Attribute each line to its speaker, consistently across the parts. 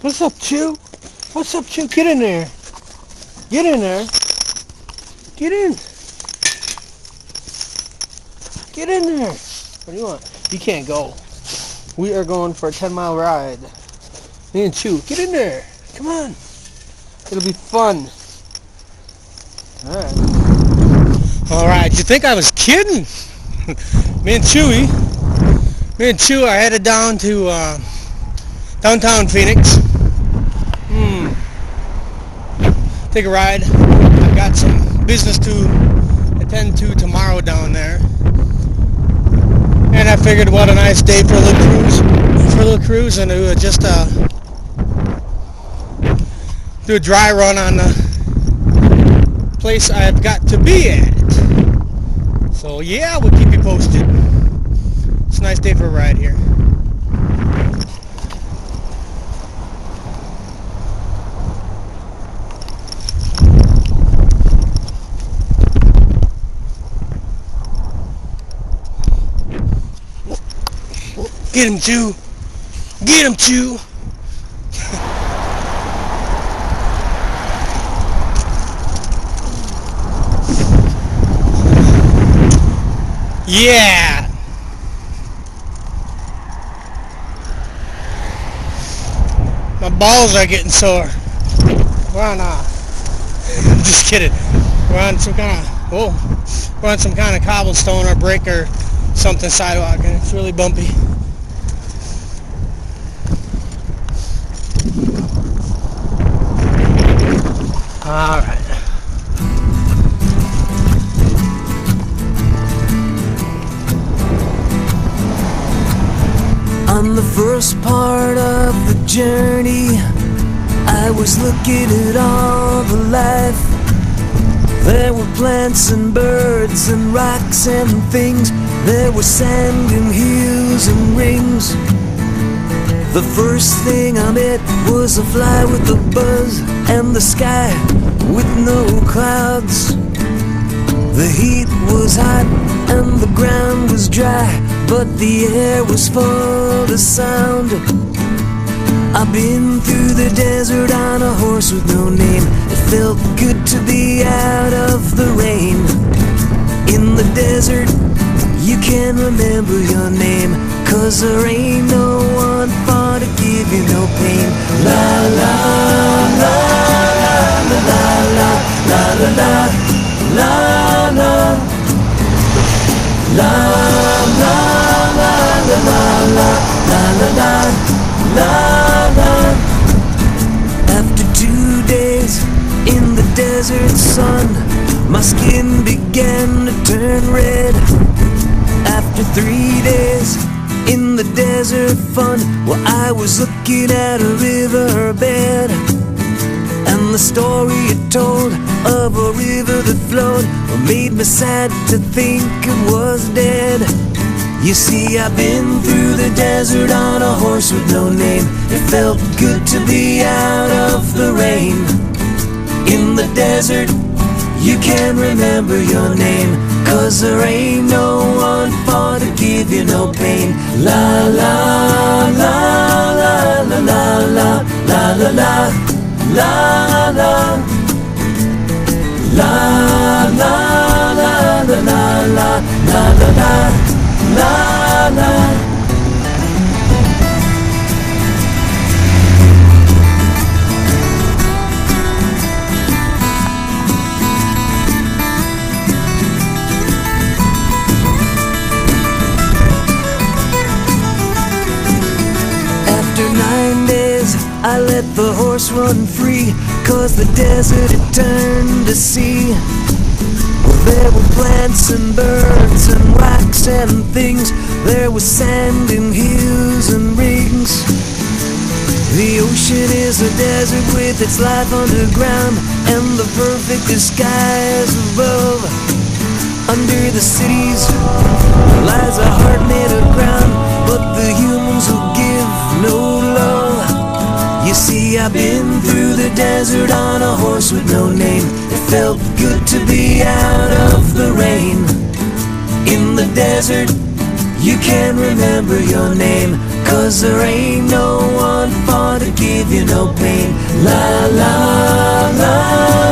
Speaker 1: What's up, Chew? What's up, Chew? Get in there. Get in there. Get in. Get in there. What do you want? You can't go. We are going for a 10-mile ride. Me and Chew. Get in there. Come on. It'll be fun. Alright, you think I was kidding? Me and Chew are headed down to downtown Phoenix. Take a ride. I've got some business to attend to tomorrow down there. And I figured what a nice day for a little cruise and to just do a dry run on the place I've got to be at. So yeah, we'll keep you posted. It's a nice day for a ride here. Get him, Chew. Get him, Chew. Yeah. My balls are getting sore. We're on I'm just kidding. We're on some kind of cobblestone or brick or something sidewalk, and it's really bumpy. All right.
Speaker 2: On the first part of the journey, I was looking at all the life. There were plants and birds and rocks and things. There was sand and hills and rings. The first thing I met was a fly with a buzz and the sky with no clouds. The heat was hot and the ground was dry, but the air was full of sound. I've been through the desert on a horse with no name. It felt good to be out of the rain. In the desert, you can remember your name, 'cause there ain't no one for to give you no pain. La la la la la la la la la la la la la la la la. After 2 days in the desert sun, my skin began to turn red. After 3 days in the desert fun, well, I was looking at a riverbed, and the story it told of a river that flowed made me sad to think it was dead. You see, I've been through the desert on a horse with no name. It felt good to be out of the rain. In the desert, you can remember your name, 'cause there ain't no one for to give you no pain. La la la la la la la la la la la la la la la la la la la la. After 9 days, I let the horse run free, 'cause the desert had turned to sea. Well, there were plants and birds and rocks and things. There was sand and hills and rings. The ocean is a desert with its life underground, and the perfect skies above. Under the cities lies a heart made of ground, but the humans will give no love. You see, I've been through the desert on a horse with no name. It felt good to be out of the rain. In the desert, You can't remember your name, 'cause there ain't no one for to give you no pain. La la la la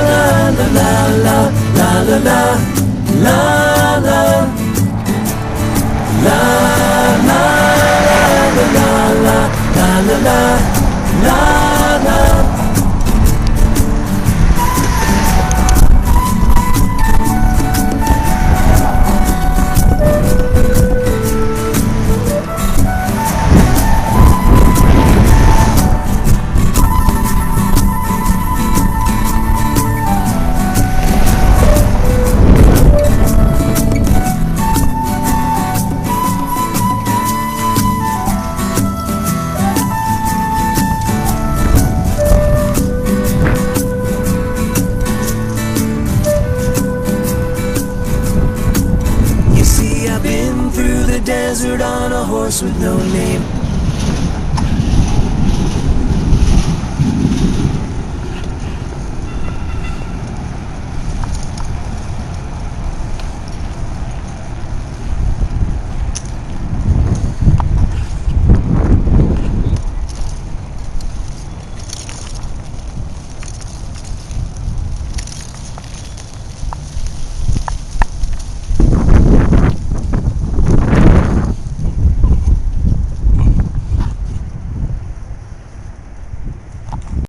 Speaker 2: la la la la la la la la la la la la la la. Desert on a horse with no name.